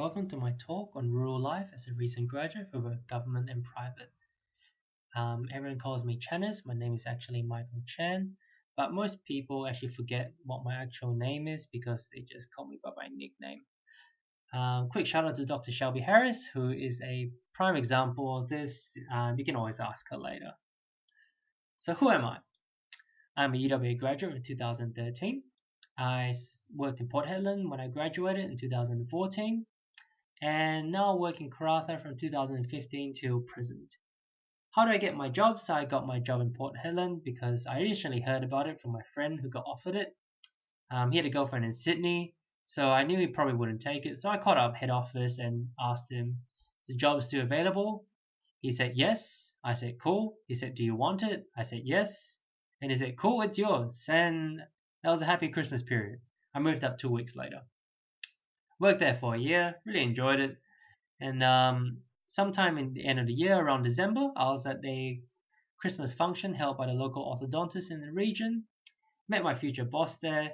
welcome to my talk on rural life as a recent graduate for both government and private. Everyone calls me Chanis. My name is actually Michael Chan, but most people actually forget what my actual name is because they just call me by my nickname. Quick shout out to Dr. Shelby Harris, who is a prime example of this. You can always ask her later. So, who am I? I'm a UWA graduate in 2013. I worked in Port Hedland when I graduated in 2014, and now I work in Karratha from 2015 till present. How do I get my job? So I got my job in Port Hedland because I initially heard about it from my friend who got offered it. He had a girlfriend in Sydney, so I knew he probably wouldn't take it. So I called up head office and asked him, "The job is still available?" He said yes. I said cool. He said, "Do you want it?" I said yes. And he said, "Cool, it's yours." And that was a happy Christmas period. I moved up 2 weeks later. Worked there for a year, really enjoyed it. And sometime in the end of the year, around December, I was at a Christmas function held by the local orthodontist in the region. Met my future boss there.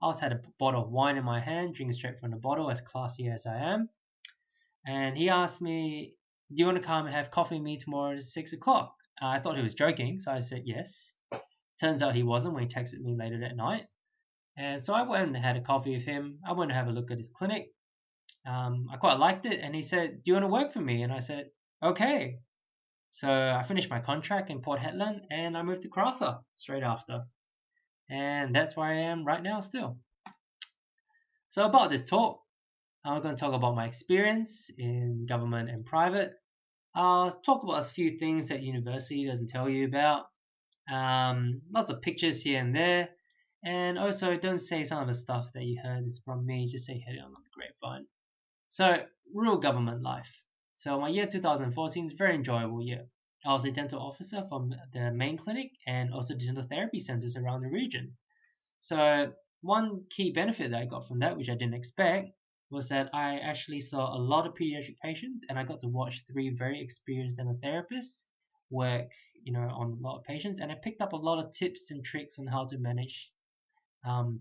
I also had a bottle of wine in my hand, drinking straight from the bottle, as classy as I am. And he asked me, "Do you want to come and have coffee with me tomorrow at 6 o'clock?" I thought he was joking, so I said yes. Turns out he wasn't when he texted me later that night. And so I went and had a coffee with him. I went to have a look at his clinic. I quite liked it, and he said, "Do you want to work for me?" And I said, "Okay." So I finished my contract in Port Hedland, and I moved to Karratha straight after. And that's where I am right now still. So about this talk, I'm going to talk about my experience in government and private. I'll talk about a few things that university doesn't tell you about. Lots of pictures here and there. And also, don't say some of the stuff that you heard is from me, just say you heard it on the grapevine. So, rural government life. So, my year 2014 is a very enjoyable year. I was a dental officer from the main clinic and also dental therapy centers around the region. So, one key benefit that I got from that, which I didn't expect, was that I actually saw a lot of pediatric patients and I got to watch three very experienced dental therapists work, on a lot of patients, and I picked up a lot of tips and tricks on how to manage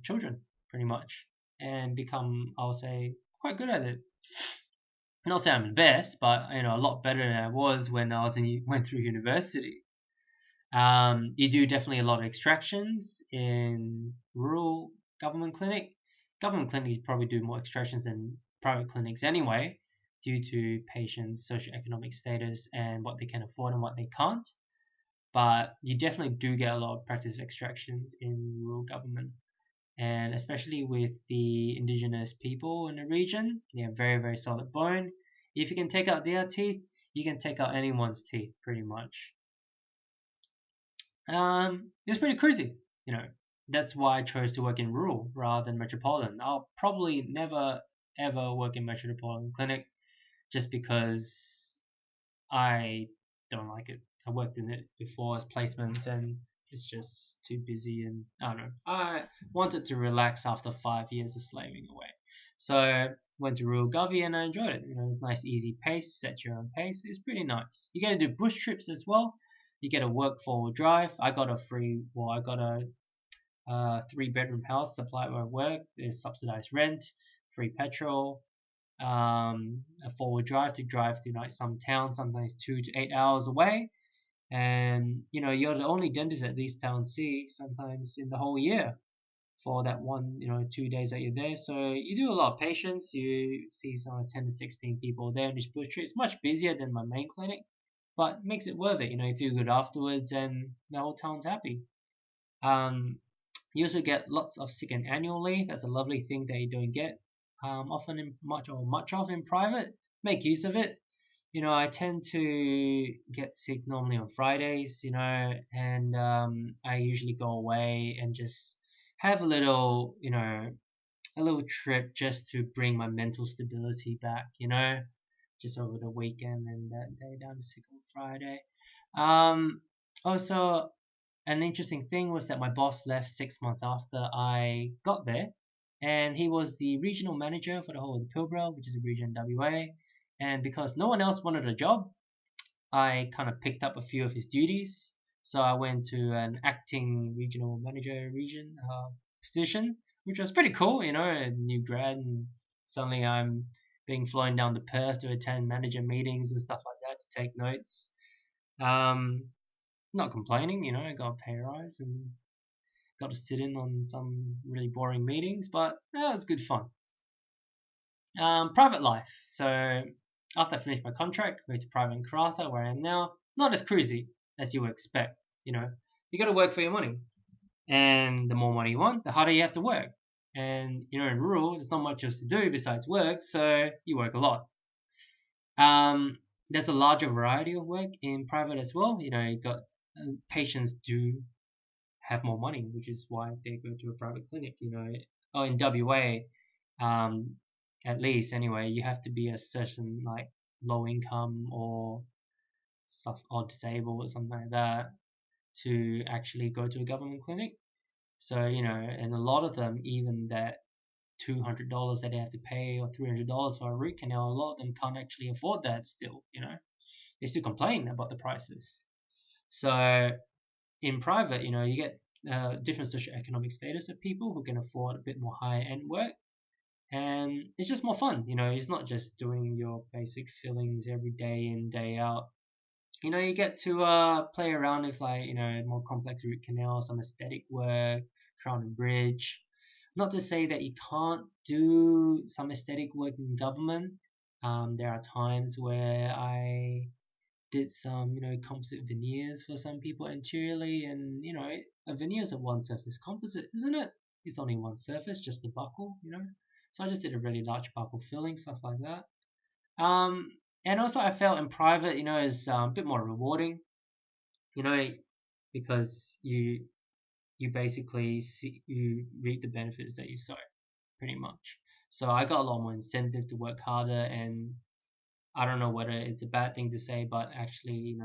children, pretty much, and become, I would say, quite good at it. Not saying I'm the best, but a lot better than I was when I went through university. You do definitely a lot of extractions in rural government clinic. Government clinics probably do more extractions than private clinics anyway, due to patients' socioeconomic status and what they can afford and what they can't. But you definitely do get a lot of practice of extractions in rural government. And especially with the indigenous people in the region, they have very, very solid bone. If you can take out their teeth, you can take out anyone's teeth pretty much. It's pretty crazy, That's why I chose to work in rural rather than metropolitan. I'll probably never ever work in metropolitan clinic just because I don't like it. I worked in it before as placement and it's just too busy and I don't know. I wanted to relax after 5 years of slaving away. So went to rural govy and I enjoyed it. It's nice easy pace, set your own pace. It's pretty nice. You get to do bush trips as well. You get a work 4-wheel drive. I got a 3-bedroom house supplied by work. There's subsidized rent, free petrol, a 4-wheel drive to drive to some towns, sometimes 2 to 8 hours away. And you're the only dentist that these towns see sometimes in the whole year for that 2 days that you're there. So you do a lot of patients. You see some 10 to 16 people there in this bush trip. It's much busier than my main clinic, but makes it worth it. You feel good afterwards, and the whole town's happy. You also get lots of sick and annual leave. That's a lovely thing that you don't get often in much of in private. Make use of it. I tend to get sick normally on Fridays, and I usually go away and just have a little trip just to bring my mental stability back, just over the weekend and that day that I'm sick on Friday. Also, an interesting thing was that my boss left 6 months after I got there, and he was the regional manager for the whole of the Pilbara, which is a region in WA. And because no one else wanted a job, I kind of picked up a few of his duties. So I went to an acting regional manager position, which was pretty cool, a new grad, and suddenly I'm being flown down to Perth to attend manager meetings and stuff like that to take notes. Um, Not complaining, I got a pay rise and got to sit in on some really boring meetings, but yeah, it was good fun. Private life. So after I finished my contract, moved to private in Karratha, where I am now. Not as cruisy as you would expect. You got to work for your money, and the more money you want, the harder you have to work. And in rural, there's not much else to do besides work, so you work a lot. There's a larger variety of work in private as well. You got patients do have more money, which is why they go to a private clinic. In WA, um, at least anyway, you have to be a certain like low income or stuff or disabled or something like that to actually go to a government clinic. So and a lot of them, even that $200 that they have to pay or $300 for a root canal, a lot of them can't actually afford that still. They still complain about the prices. So in private, you get different socioeconomic status of people who can afford a bit more higher end work, and it's just more fun. It's not just doing your basic fillings every day in day out. You get to play around with like more complex root canals, some aesthetic work, crown and bridge. Not to say that you can't do some aesthetic work in government. There are times where I did some, composite veneers for some people anteriorly, and a veneer is a one surface composite, isn't it? It's only one surface, just the buckle. So I just did a really large buckle filling, stuff like that. Um, and also I felt in private, is a bit more rewarding, you know, because you basically you reap the benefits that you sow, pretty much. So I got a lot more incentive to work harder, and I don't know whether it's a bad thing to say, but actually,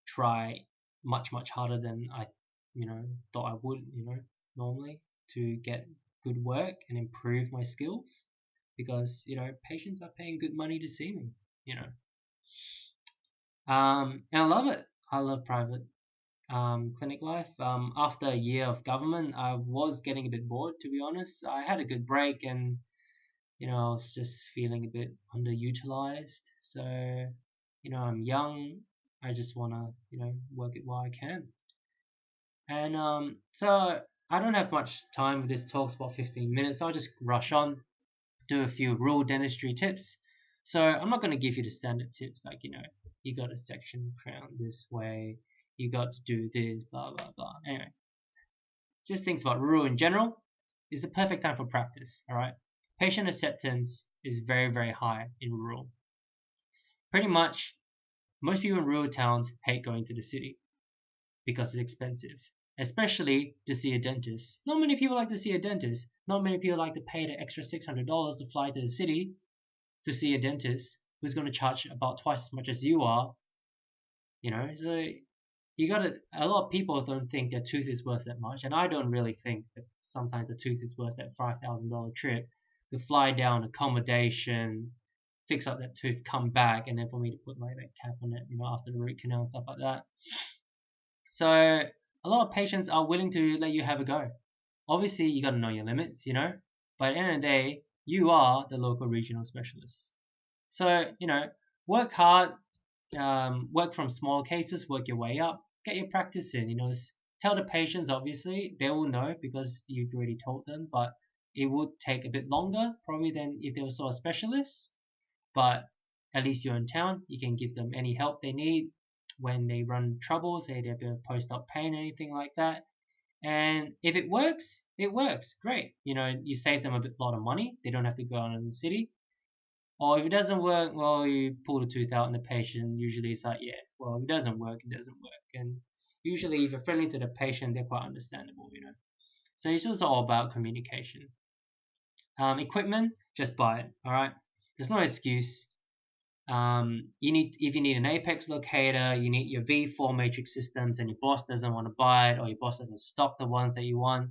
try much harder than I, thought I would, normally to get good work and improve my skills, because patients are paying good money to see me, you know. And I love it. I love private clinic life. After a year of government, I was getting a bit bored, to be honest. I had a good break, and I was just feeling a bit underutilized. So, I'm young. I just wanna, work it while I can. And so I don't have much time with this talk. It's about 15 minutes. So I'll just rush on, do a few rural dentistry tips. So I'm not going to give you the standard tips like, you got to section crown this way, you got to do this, blah, blah, blah. Anyway, just things about rural in general. It's the perfect time for practice, all right? Patient acceptance is very, very high in rural. Pretty much, most people in rural towns hate going to the city because it's expensive, especially to see a dentist. Not many people like to see a dentist. Not many people like to pay the extra $600 to fly to the city to see a dentist who's going to charge about twice as much as you are. So you got to. A lot of people don't think their tooth is worth that much, and I don't really think that sometimes a tooth is worth that $5,000 trip to fly down, accommodation, fix up that tooth, come back, and then for me to put like that cap on it, after the root canal and stuff like that. So a lot of patients are willing to let you have a go. Obviously, you got to know your limits, but at the end of the day, you are the local regional specialist. So, work hard, work from small cases, work your way up, get your practice in. Tell the patients, obviously, they will know because you've already told them, but it would take a bit longer probably than if they were saw a specialist. But at least you're in town, you can give them any help they need when they run trouble, say they have a post-op pain, anything like that. And if it works, it works. Great. You save them a lot of money. They don't have to go out in the city. Or if it doesn't work, well, you pull the tooth out and the patient usually is like, yeah, well, if it doesn't work, it doesn't work. And usually if you're friendly to the patient, they're quite understandable. So it's just all about communication. Equipment, just buy it. All right. There's no excuse. If you need an apex locator, you need your V4 matrix systems, and your boss doesn't want to buy it, or your boss doesn't stock the ones that you want,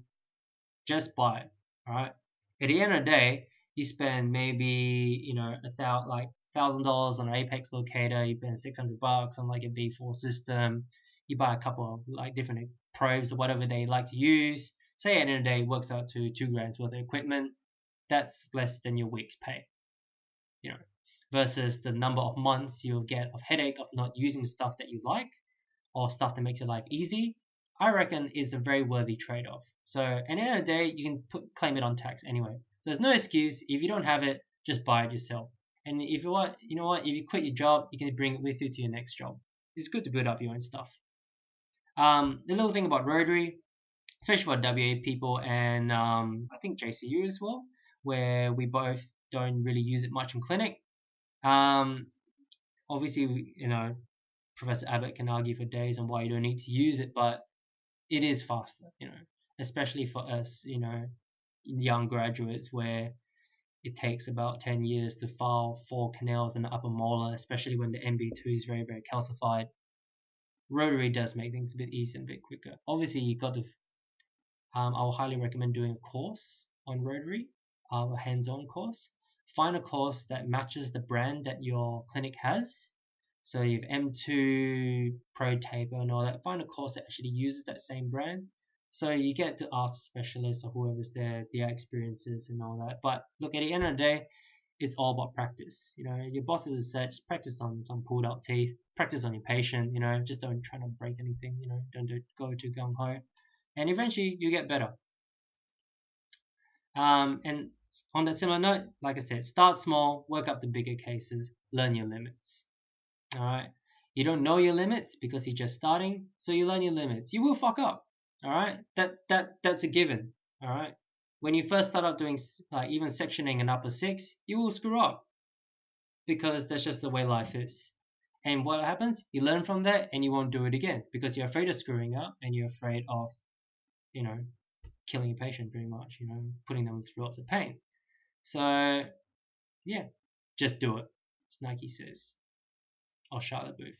just buy it. All right. At the end of the day, you spend maybe $1,000 on an apex locator. You spend $600 on like a V4 system. You buy a couple of like different probes or whatever they like to use. Say at the end of the day, it works out to $2,000 worth of equipment. That's less than your week's pay. you know, versus the number of months you'll get of headache of not using stuff that you like or stuff that makes your life easy, I reckon is a very worthy trade-off. So at the end of the day, you can claim it on tax anyway. There's no excuse. If you don't have it, just buy it yourself. And if you want, you know what, if you quit your job, you can bring it with you to your next job. It's good to build up your own stuff. The little thing about Rotary, especially for WA people and I think JCU as well, where we both don't really use it much in clinic. Um, obviously, Professor Abbott can argue for days on why you don't need to use it, but it is faster, especially for us, young graduates where it takes about 10 years to file 4 canals in the upper molar, especially when the MB2 is very, very calcified. Rotary does make things a bit easier and a bit quicker. Obviously, you got to I will highly recommend doing a course on Rotary, a hands-on course. Find a course that matches the brand that your clinic has. So you have M2, Pro Taper, and all that. Find a course that actually uses that same brand. So you get to ask the specialist or whoever's there their experiences and all that. But look, at the end of the day, it's all about practice. Your bosses said just practice on some pulled out teeth, practice on your patient. Just don't try to break anything. Don't go too gung ho, and eventually you get better. And on that similar note, like I said, start small, work up the bigger cases, learn your limits. All right. You don't know your limits because you're just starting, so you learn your limits. You will fuck up. All right. That's a given. All right. When you first start out doing even sectioning an upper six, you will screw up because that's just the way life is. And what happens? You learn from that, and you won't do it again because you're afraid of screwing up, and you're afraid of, killing a patient pretty much. Putting them through lots of pain. So yeah, just do it, as Nike says, or Charlotte Booth.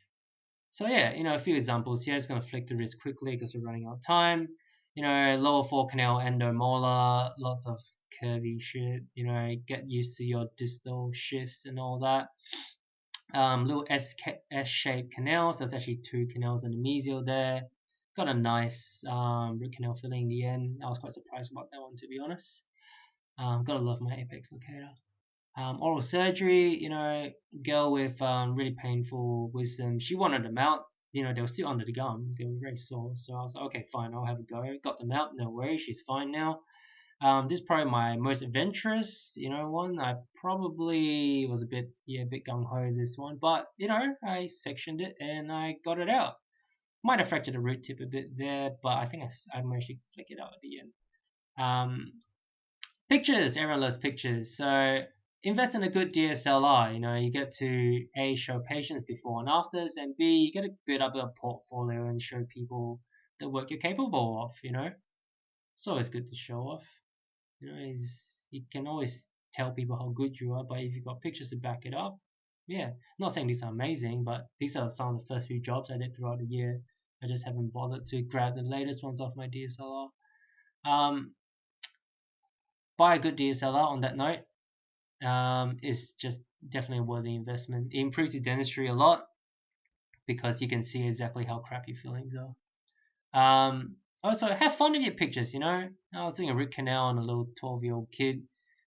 So yeah, a few examples here. Just gonna flick through this quickly because we're running out of time. Lower 4 canal endomolar, lots of curvy shit. Get used to your distal shifts and all that. Little S-shaped canals. There's actually 2 canals in the mesial there. Got a nice root canal filling in the end. I was quite surprised about that one, to be honest. Gotta love my apex locator. Oral surgery, girl with really painful wisdom. She wanted them out. They were still under the gum. They were very sore. So I was like, okay, fine, I'll have a go. Got them out, no worries. She's fine now. This is probably my most adventurous, one. I probably was a bit gung ho this one, but I sectioned it and I got it out. Might have fractured the root tip a bit there, but I think I managed to flick it out at the end. Pictures, everyone loves pictures. So invest in a good DSLR. You get to A, show patients before and afters, and B, you get to build up a portfolio and show people the work you're capable of. It's always good to show off. You can always tell people how good you are, but if you've got pictures to back it up, yeah. Not saying these are amazing, but these are some of the first few jobs I did throughout the year. I just haven't bothered to grab the latest ones off my DSLR. Buy a good DSLR on that note. Is just definitely a worthy investment. It improves your dentistry a lot because you can see exactly how crap your fillings are. Also, have fun with your pictures. I was doing a root canal on a little 12-year-old kid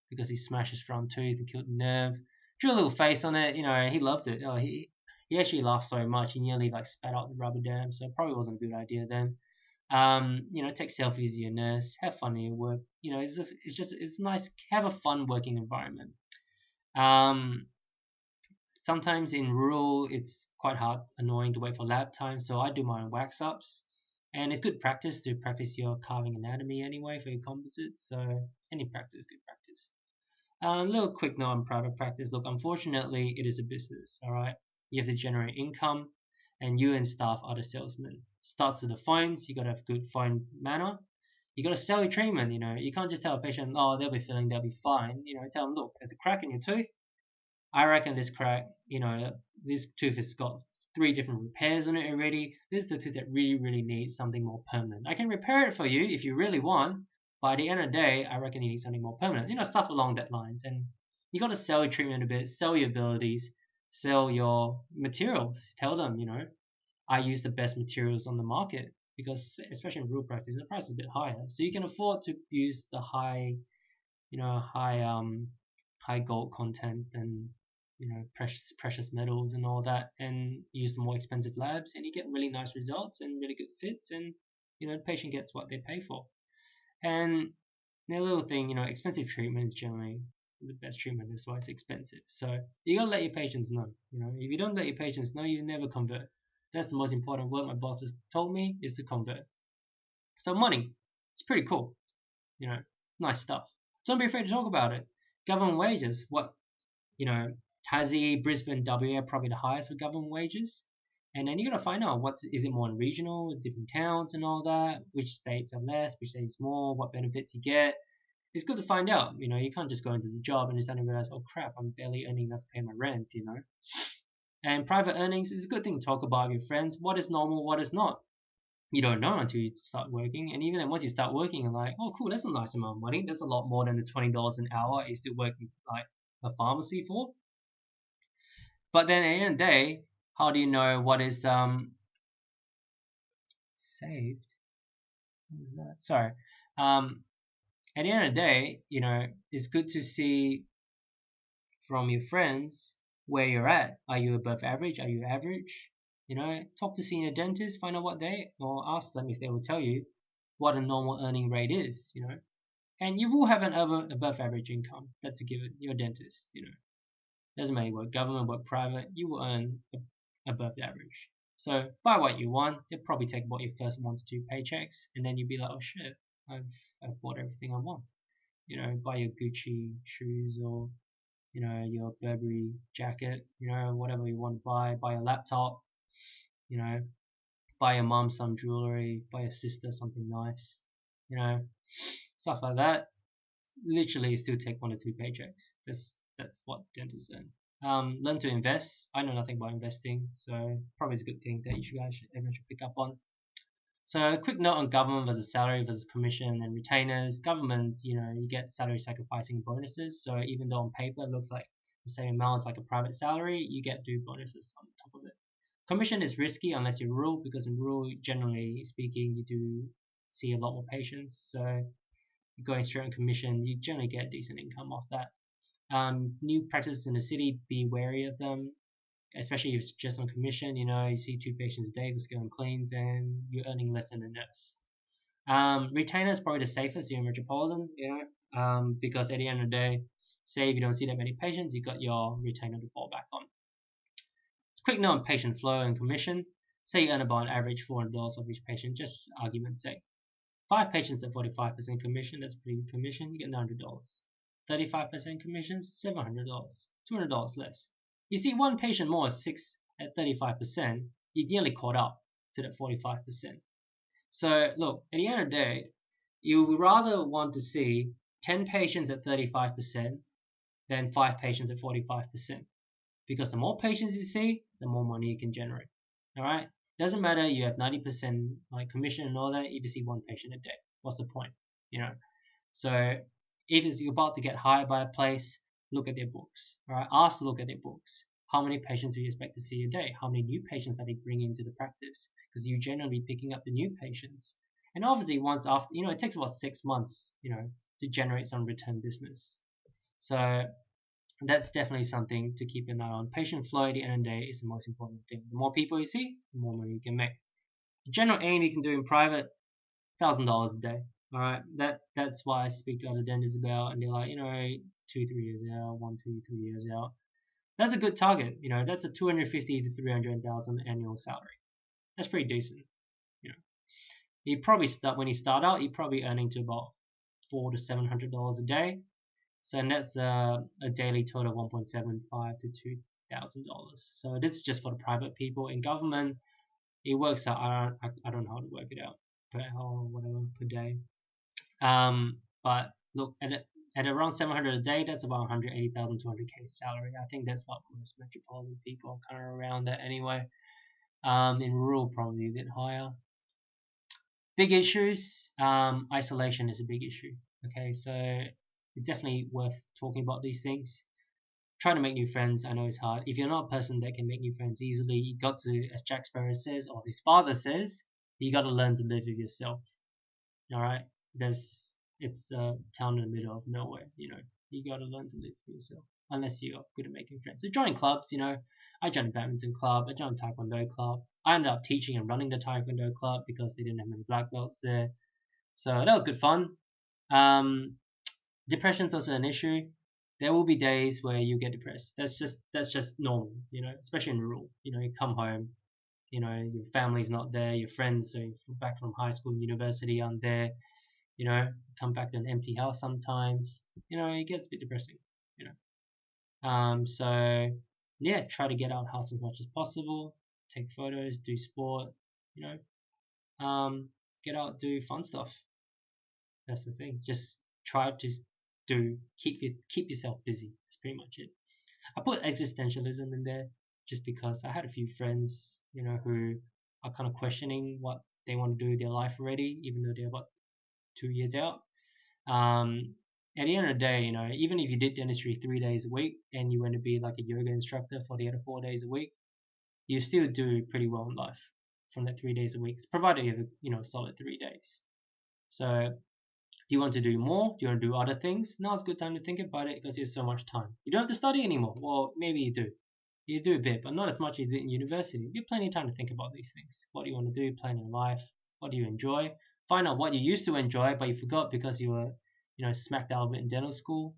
because he smashed his front tooth and killed the nerve. Drew a little face on it. He loved it. Oh, he actually laughed so much he nearly spat out the rubber dam. So it probably wasn't a good idea then. Take selfies of your nurse. Have fun in your work. It's nice. Have a fun working environment. Sometimes in rural, it's quite annoying to wait for lab time, so I do my own wax ups, and it's good practice to practice your carving anatomy anyway for your composites. So any practice is good practice. Little quick note on private practice. Look, unfortunately, it is a business. All right, you have to generate income, and you and staff are the salesmen. Starts with the phones. You gotta have good phone manner. You gotta sell your treatment. You can't just tell a patient, oh, they'll be feeling, they'll be fine. Tell them, look, there's a crack in your tooth. I reckon this crack, this tooth has got 3 different repairs on it already. This is the tooth that really, really needs something more permanent. I can repair it for you if you really want, but at the end of the day, I reckon you need something more permanent. Stuff along that lines. And you got to sell your treatment a bit, sell your abilities, sell your materials. Tell them, I use the best materials on the market because, especially in rural practice, the price is a bit higher. So you can afford to use the high gold content and precious metals and all that, and use the more expensive labs, and you get really nice results and really good fits, and the patient gets what they pay for. And the little thing, expensive treatment is generally the best treatment. That's why it's expensive. So you gotta let your patients know. If you don't let your patients know, you never convert. That's the most important word my boss has told me, is to convert. So money, it's pretty cool. Nice stuff. Don't be afraid to talk about it. Government wages, what Tassie, Brisbane, WA are probably the highest for government wages. And then you gotta find out is it more in regional, different towns and all that, which states are less, which states more, what benefits you get. It's good to find out. You can't just go into the job and suddenly realize, oh crap, I'm barely earning enough to pay my rent. And private earnings is a good thing to talk about with your friends. What is normal, what is not. You don't know until you start working, and even then once you start working, you're like, oh cool, that's a nice amount of money. That's a lot more than the $20 an hour I used to work like a pharmacy for. But then at the end of the day, how do you know what is saved? What was that? Sorry. At the end of the day, it's good to see from your friends where you're at. Are you above average? Are you average? Talk to senior dentists, find out or ask them if they will tell you what a normal earning rate is. And you will have an above average income. That's a given. You're a dentist. Doesn't matter what government, what private, you will earn above the average. So buy what you want. They'll probably take about your first 1 to 2 paychecks, and then you'll be like, oh shit, I've bought everything I want. Buy your Gucci shoes, or your Burberry jacket, whatever you want to buy a laptop, buy your mom some jewelry, buy your sister something nice, stuff like that. Literally still take 1 or 2 paychecks. That's what dentists earn. Learn to invest. I know nothing about investing, so probably is a good thing that everyone should pick up on. So a quick note on government versus salary versus commission and retainers. Government, you get salary sacrificing bonuses. So even though on paper it looks like the same amount as like a private salary, you get bonuses on top of it. Commission is risky unless you're rural, because in rural, generally speaking, you do see a lot more patients. So going straight on commission, you generally get decent income off that. New practices in the city, be wary of them, especially if it's just on commission. You see 2 patients a day, let's go and cleans, and you're earning less than a nurse. Retainer is probably the safest here in Metropolitan, because at the end of the day, say if you don't see that many patients, you got your retainer to fall back on. Quick note on patient flow and commission. Say you earn about an average $400 off each patient, just argument's sake. 5 patients at 45% commission, that's pretty good commission, you get $900. 35% commissions, $700, $200 less. You see 1 patient more at 35%, you're nearly caught up to that 45%. So look, at the end of the day, you would rather want to see 10 patients at 35% than 5 patients at 45%. Because the more patients you see, the more money you can generate. Alright? Doesn't matter you have 90% like commission and all that, if you see 1 patient a day. What's the point? So if you're about to get hired by a place, look at their books. Alright? Ask to look at their books. How many patients do you expect to see a day? How many new patients are they bringing into the practice? Because you're generally picking up the new patients. And obviously once after, it takes about 6 months, to generate some return business. So that's definitely something to keep an eye on. Patient flow at the end of the day is the most important thing. The more people you see, the more money you can make. The general aim you can do in private, $1,000 a day. Alright, that's why I speak to other dentists about, and they're like, 2-3 years out, 1-2-3 years out. That's a good target. That's a $250,000 to $300,000 annual salary. That's pretty decent. You probably when you start out, you're probably earning to about $400 to $700 a day. So that's a daily total of $1.75 to $2,000. So this is just for the private people. In government, it works out. I don't know how to work it out per hour or whatever per day. But look at around 700 a day, that's about 180,000 to 200K salary. I think that's what most metropolitan people are kind of around that anyway. In rural, probably a bit higher. Big issues. Isolation is a big issue. Okay, so it's definitely worth talking about these things. Try to make new friends. I know it's hard. If you're not a person that can make new friends easily, you got to, as Jack Sparrow says, or his father says, you got to learn to live with yourself. All right, it's a town in the middle of nowhere. You got to learn to live with yourself. unless you're good at making friends. So join clubs, I joined a badminton club, I joined a taekwondo club. I ended up teaching and running the taekwondo club because they didn't have many black belts there. So that was good fun. Um, Depression's also an issue. There will be days where you get depressed. That's just normal, especially in rural. You come home, your family's not there, your friends are back from high school and university aren't there, come back to an empty house sometimes. It gets a bit depressing, you so yeah, try to get out of the house as much as possible, take photos, do sport, you get out, do fun stuff. That's the thing. Just try to keep yourself busy. That's pretty much it. I put existentialism in there just because I had a few friends, who are kind of questioning what they want to do with their life already, even though they're about 2 years out. At the end of the day, even if you did dentistry 3 days a week and you want to be like a yoga instructor for the other 4 days a week, you still do pretty well in life from that 3 days a week, provided you have a solid 3 days. So do you want to do more? Do you want to do other things? Now's a good time to think about it because you have so much time. You don't have to study anymore. Well, maybe you do. You do a bit, but not as much as you did in university. You have plenty of time to think about these things. What do you want to do? Plan your life. What do you enjoy? Find out what you used to enjoy, but you forgot because you were, smacked out of it in dental school.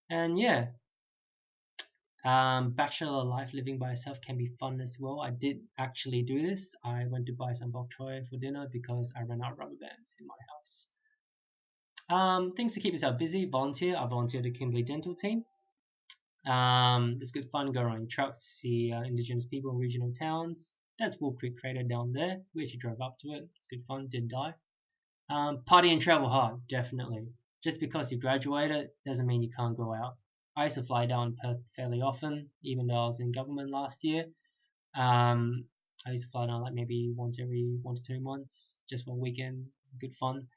And yeah, bachelor life living by yourself can be fun as well. I did actually do this. I went to buy some bok choy for dinner because I ran out of rubber bands in my house. Things to keep yourself busy. Volunteer. I volunteered at the Kimberley Dental team. It's good fun. Go around in trucks, see indigenous people in regional towns. That's Wool Creek Crater down there. We actually drove up to it. It's good fun. Didn't die. Party and travel hard, definitely. Just because you graduated doesn't mean you can't go out. I used to fly down Perth fairly often, even though I was in government last year. I used to fly down like maybe once every 1 to 2 months, just for a weekend. Good fun.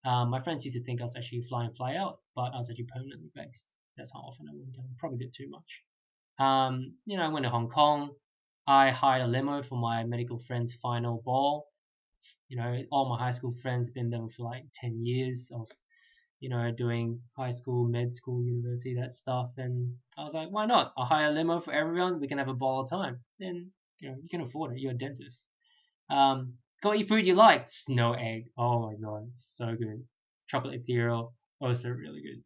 My friends used to think I was actually fly in, fly out, but I was actually permanently based. That's how often I went down. Probably did too much. I went to Hong Kong. I hired a limo for my medical friend's final ball. All my high school friends been there for like 10 years of, doing high school, med school, university, that stuff. And I was like, why not? I'll hire a limo for everyone. We can have a ball of time. Then, you can afford it. You're a dentist. Go eat food you like. Snow egg. Oh my god, so good. Chocolate ethereal. Also really good.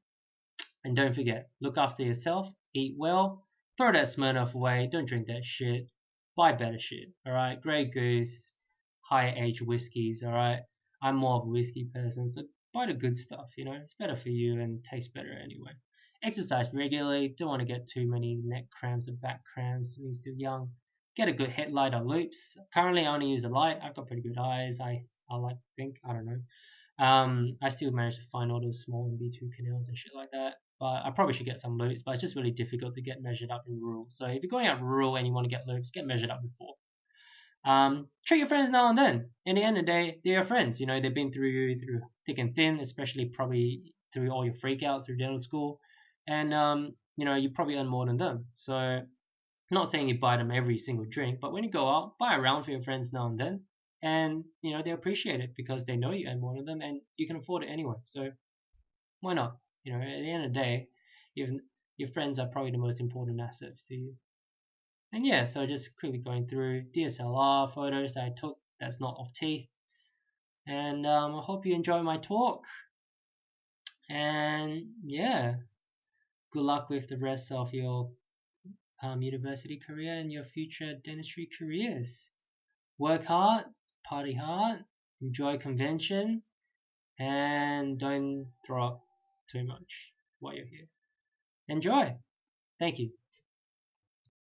And don't forget, look after yourself. Eat well. Throw that Smirnoff away. Don't drink that shit. Buy better shit. Alright? Grey Goose. Higher age whiskeys. Alright? I'm more of a whiskey person. So buy the good stuff. It's better for you and tastes better anyway. Exercise regularly. Don't want to get too many neck cramps or back cramps when you're still young. Get a good headlight or loops. Currently, I only use a light. I've got pretty good eyes. I like to think. I don't know. I still manage to find all those small MB2 canals and shit like that. But I probably should get some loops. But it's just really difficult to get measured up in rural. So if you're going out rural and you want to get loops, get measured up before. Treat your friends now and then. In the end of the day, they're your friends. They've been through you through thick and thin, especially probably through all your freakouts through dental school. And you probably earn more than them. So not saying you buy them every single drink, but when you go out, buy a round for your friends now and then. And they appreciate it because they know you earn more than them and you can afford it anyway. So why not? At the end of the day, your friends are probably the most important assets to you. And yeah, so just quickly going through DSLR photos that I took that's not of teeth. And I hope you enjoy my talk. And yeah, good luck with the rest of your university career and your future dentistry careers. Work hard, party hard, enjoy convention, and don't throw up too much while you're here. Enjoy. Thank you.